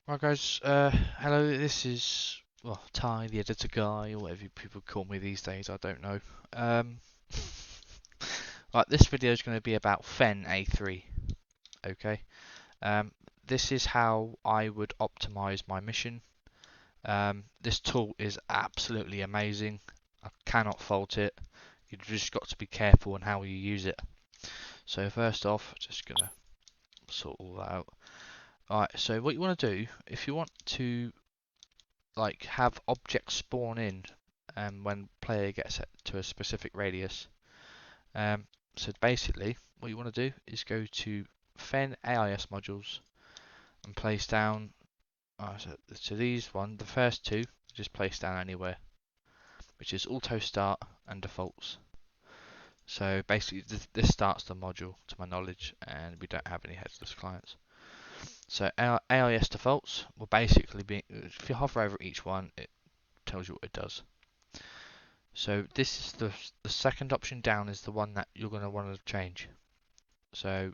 Right guys, hello, this is, well, Ty, the editor guy, or whatever people call me these days, I don't know. Um, right, this video is going to be about Fen A3, okay? Um, this is how I would optimize my mission. This tool is absolutely amazing. I cannot fault it. You've just got to be careful on how you use it. So first off, just going to sort all that out. Alright, so what you want to do, if you want to have objects spawn in when player gets to a specific radius. Um, so basically, what you want to do is go to Fen AIS modules and place down. So these the first two, just place down anywhere, which is auto start and defaults. So basically, this starts the module, to my knowledge, and we don't have any headless clients. So our AIS defaults will basically be, if you hover over each one, it tells you what it does. So this is the second option down is the one that you're going to want to change. So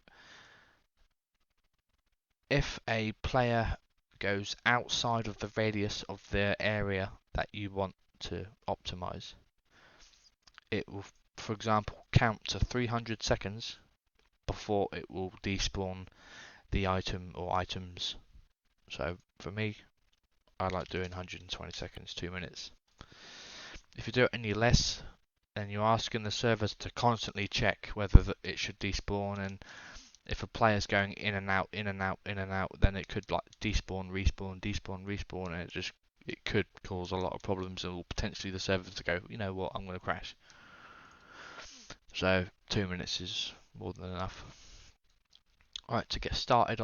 if a player goes outside of the radius of their area that you want to optimize, it will, for example, count to 300 seconds before it will despawn the item or items. So for me, I like doing 120 seconds, 2 minutes. If you do it any less, then you're asking the servers to constantly check whether it should despawn, and if a player's going in and out, in and out, in and out, then it could like despawn, respawn, despawn, respawn, and it could cause a lot of problems, or potentially the servers to go, you know what, I'm going to crash. So 2 minutes is more than enough. Alright, to get started,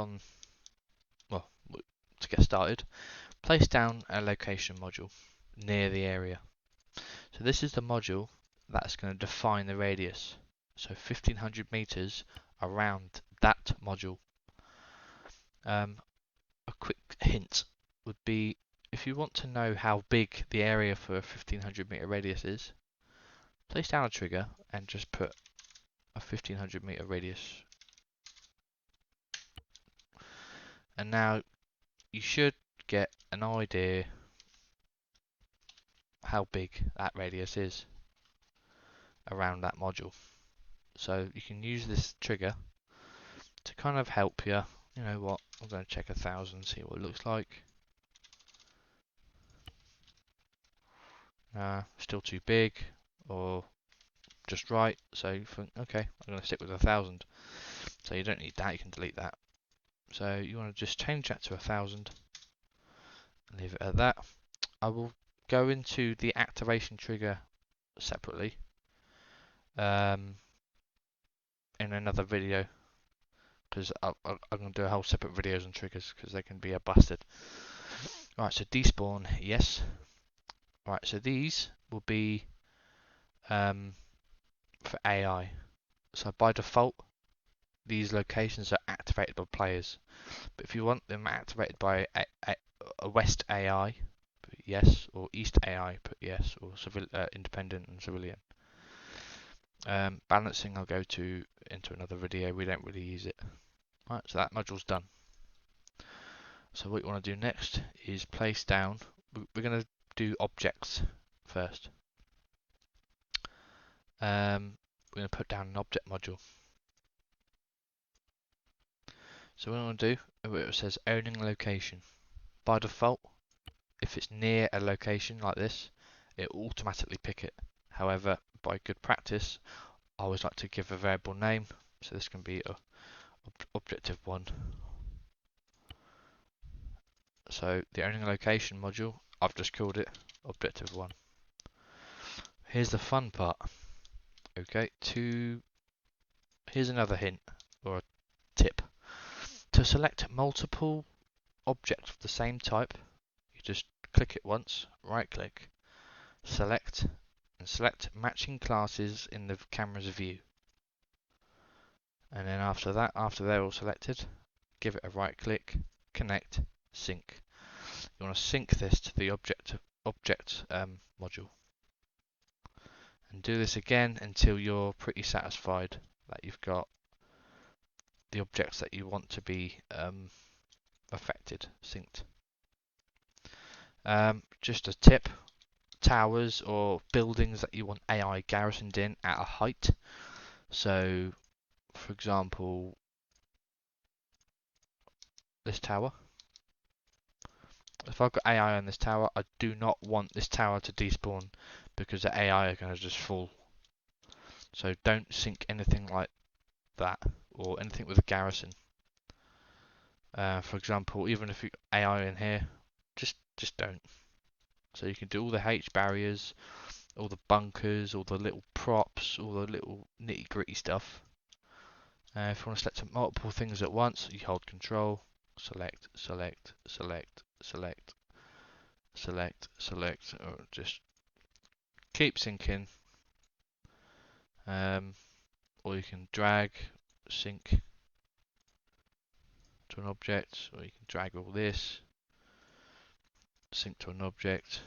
place down a location module near the area. So this is the module that's going to define the radius. So 1500 meters around that module. A quick hint would be, if you want to know how big the area for a 1500 meter radius is, place down a trigger and just put a 1500 meter radius. And now you should get an idea how big that radius is around that module. So you can use this trigger to kind of help you. You know what, I'm going to check 1000, see what it looks like. Still too big, or just right. So you think, okay, I'm going to stick with 1000. So you don't need that, you can delete that. So you want to just change that to 1000 and leave it at that. I will go into the activation trigger separately in another video, because I'm going to do a whole separate videos on triggers because they can be a bastard. Right, so despawn, yes. Right, so these will be for AI. So by default, these locations are activated by players. But if you want them activated by a West AI, put yes, or East AI, put yes, or independent and civilian. Balancing I'll go into another video, we don't really use it. Right, so that module's done. So what you want to do next is place down, we're going to do objects first. We're going to put down an object module. So what I want to do, it says owning location. By default, if it's near a location like this, it will automatically pick it. However, by good practice, I always like to give a variable name. So this can be objective 1. So the owning location module, I've just called it objective 1. Here's the fun part. Okay, here's another hint or a tip. To select multiple objects of the same type, you just click it once, right click, select, and select matching classes in the camera's view. And then after that, after they're all selected, give it a right click, connect, sync. You want to sync this to the object module. And do this again until you're pretty satisfied that you've got the objects that you want to be affected synced. Just a tip, towers or buildings that you want AI garrisoned in at a height. So, for example, this tower. If I've got AI on this tower, I do not want this tower to despawn because the AI are going to just fall. So don't sink anything like that or anything with a garrison. For example, even if you got AI in here, just don't. So you can do all the H barriers, all the bunkers, all the little props, all the little nitty gritty stuff. If you want to select multiple things at once, you hold control, select, select, select, select, select, select, or just keep syncing. Or you can drag, sync to an object, or you can drag all this, sync to an object.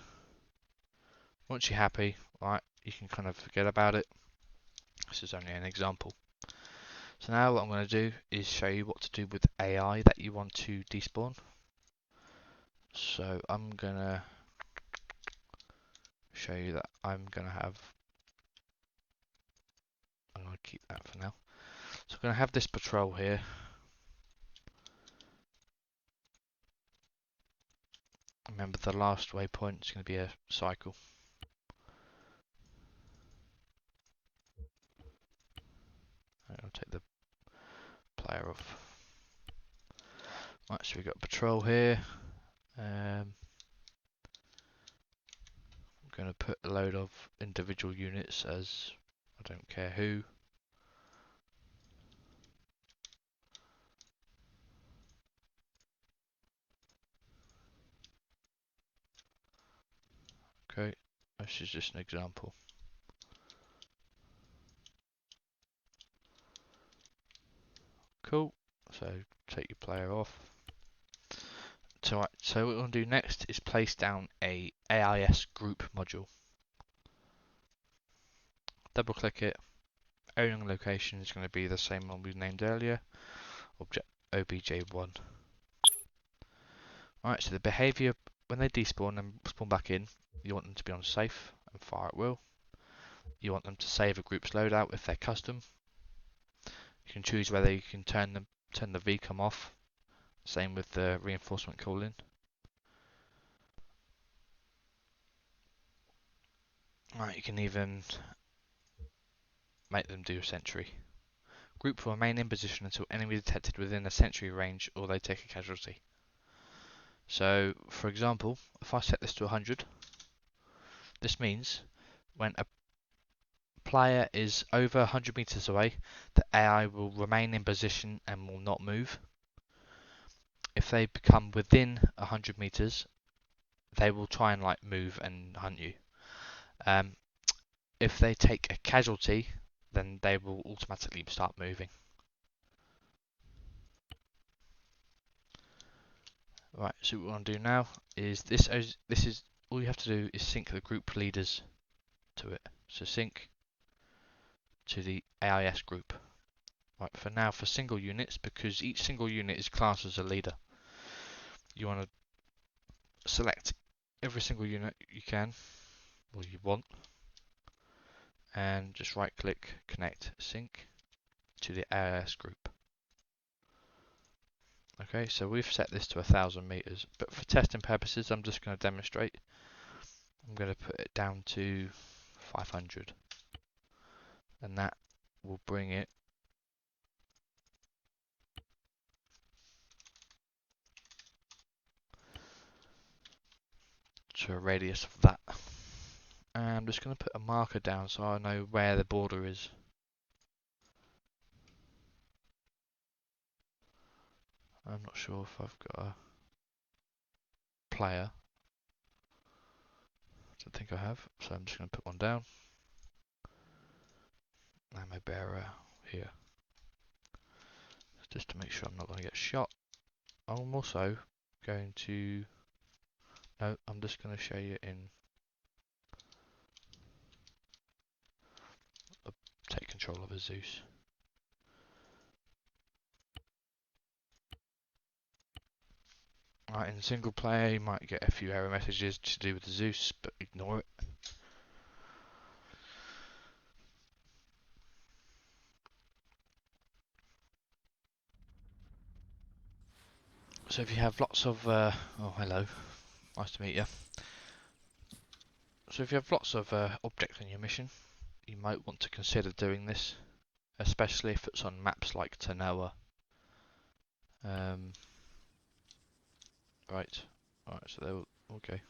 Once you're happy, right, you can kind of forget about it. This is only an example. So now what I'm going to do is show you what to do with AI that you want to despawn. So I'm going to show you that I'm going to keep that for now. So I'm going to have this patrol here. Remember the last waypoint is going to be a cycle. I'll take the player off. Right, so we've got patrol here. I'm going to put a load of individual units as I don't care who. Okay, this is just an example. Cool, so take your player off. So what we're going to do next is place down a AIS group module. Double click it. Owning location is going to be the same one we named earlier, object obj1. Alright, so the behavior when they despawn and spawn back in, you want them to be on safe and fire at will. You want them to save a group's loadout if they're custom. You can choose whether you can turn the VCOM off. Same with the reinforcement calling. Right, you can even make them do a sentry. Group will remain in position until enemy detected within a sentry range or they take a casualty. So, for example, if I set this to 100, this means when a player is over 100 meters away, the AI will remain in position and will not move. If they become within 100 meters, they will try and like move and hunt you. If they take a casualty, then they will automatically start moving. Right, so what we want to do now is this is all you have to do is sync the group leaders to it. So sync to the AIS group. Right, for now for single units, because each single unit is classed as a leader, you want to select every single unit you can, or you want, and just right click, connect, sync to the AIS group. Okay, so we've set this to 1,000 meters, but for testing purposes, I'm just going to demonstrate. I'm going to put it down to 500, and that will bring it to a radius of that. And I'm just going to put a marker down so I know where the border is. I'm not sure if I've got a player. I don't think I have, so I'm just going to put one down. And my bearer here. Just to make sure I'm not going to get shot. I'm also going to... No, I'm just going to show you in... Take control of a Zeus. Right, in single player you might get a few error messages to do with the Zeus, but ignore it. So if you have lots of, oh hello, nice to meet you. So if you have lots of objects on your mission, you might want to consider doing this, especially if it's on maps like Tanoa. Right, so there, okay.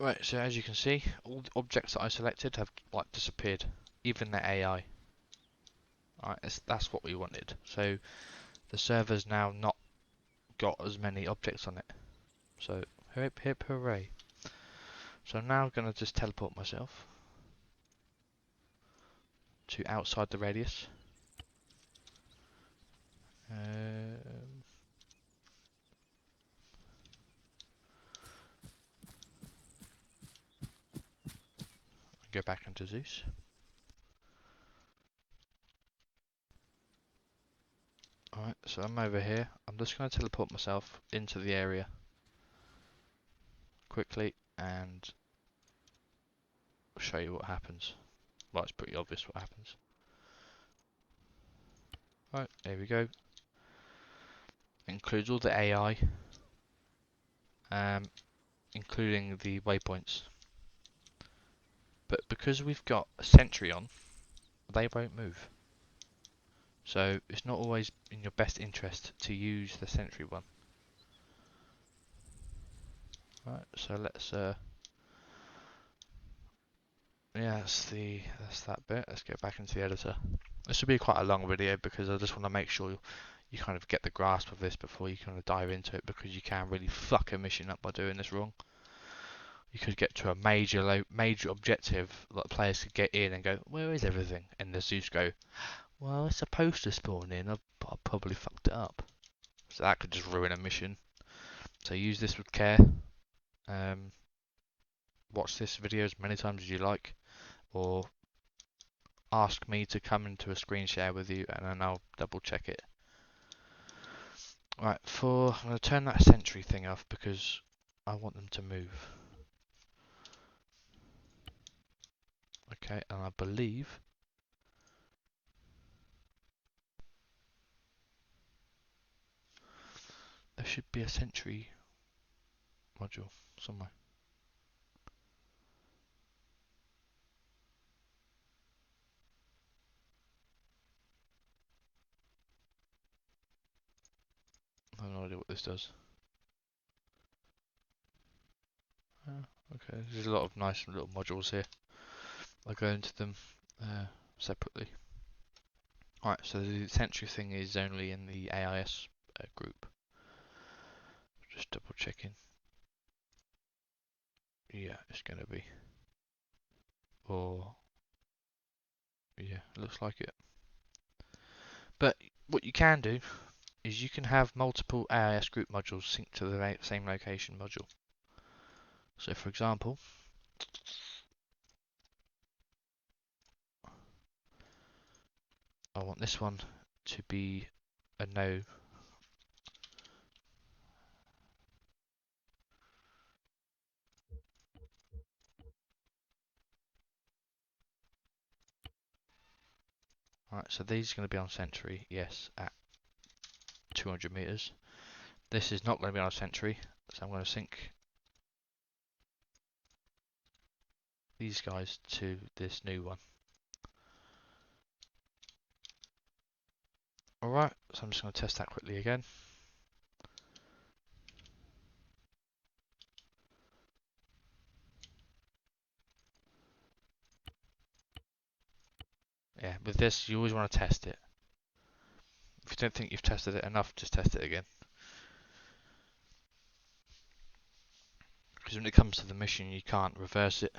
Right, so as you can see, all the objects that I selected have like disappeared, even their AI. Alright, that's what we wanted. So the server's now not got as many objects on it. So hip hip hooray. So I'm now gonna just teleport myself to outside the radius. Go back into Zeus. Alright, so I'm over here. I'm just going to teleport myself into the area quickly and show you what happens. Well, it's pretty obvious what happens. Right, there we go. Includes all the AI, including the waypoints. But because we've got a sentry on, they won't move. So it's not always in your best interest to use the sentry one. Right, so let's yeah, that's that bit. Let's get back into the editor. This will be quite a long video because I just want to make sure you kind of get the grasp of this before you kind of dive into it, because you can really fuck a mission up by doing this wrong. You could get to a major objective that players could get in and go, where is everything? And the Zeus go, well, it's supposed to spawn in, I've probably fucked it up. So that could just ruin a mission. So use this with care. Watch this video as many times as you like, or ask me to come into a screen share with you and then I'll double check it. Right, I'm going to turn that sentry thing off because I want them to move. Okay, and I believe there should be a sentry module somewhere. I have no idea what this does. Okay, there's a lot of nice little modules here. I'll go into them separately. Alright, so the sentry thing is only in the AIS group. Just double checking. Yeah, it's going to be. Or, yeah, it looks like it. But what you can do is you can have multiple AIS group modules synced to the same location module. So for example, I want this one to be a no. Right, so these are going to be on sentry, yes, at 200 meters. This is not going to be on sentry, so I'm going to sync these guys to this new one. Alright, so I'm just going to test that quickly again. Yeah, with this you always want to test it. If you don't think you've tested it enough, just test it again. Because when it comes to the mission you can't reverse it.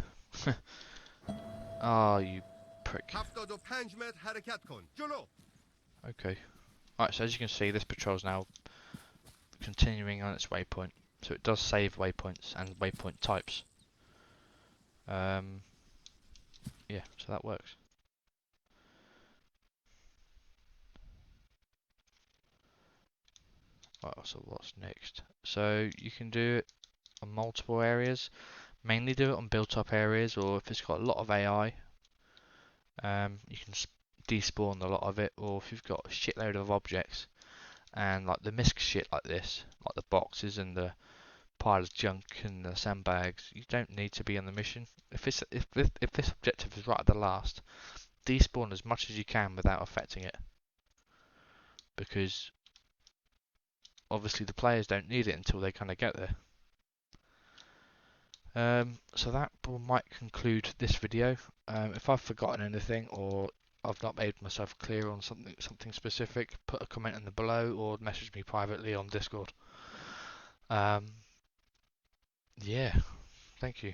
Oh, you prick. Okay. Alright, so as you can see, this patrol's now continuing on its waypoint. So it does save waypoints and waypoint types. Yeah, so that works. Right, so what's next? So you can do it on multiple areas. Mainly do it on built-up areas, or if it's got a lot of AI, you can despawn a lot of it. Or if you've got a shitload of objects and like the misc shit like this, like the boxes and the pile of junk and the sandbags, you don't need to be on the mission. If this objective is right at the last, despawn as much as you can without affecting it, because obviously the players don't need it until they kind of get there. So that might conclude this video. If I've forgotten anything or I've not made myself clear on something specific, put a comment in the below or message me privately on Discord. Yeah, thank you.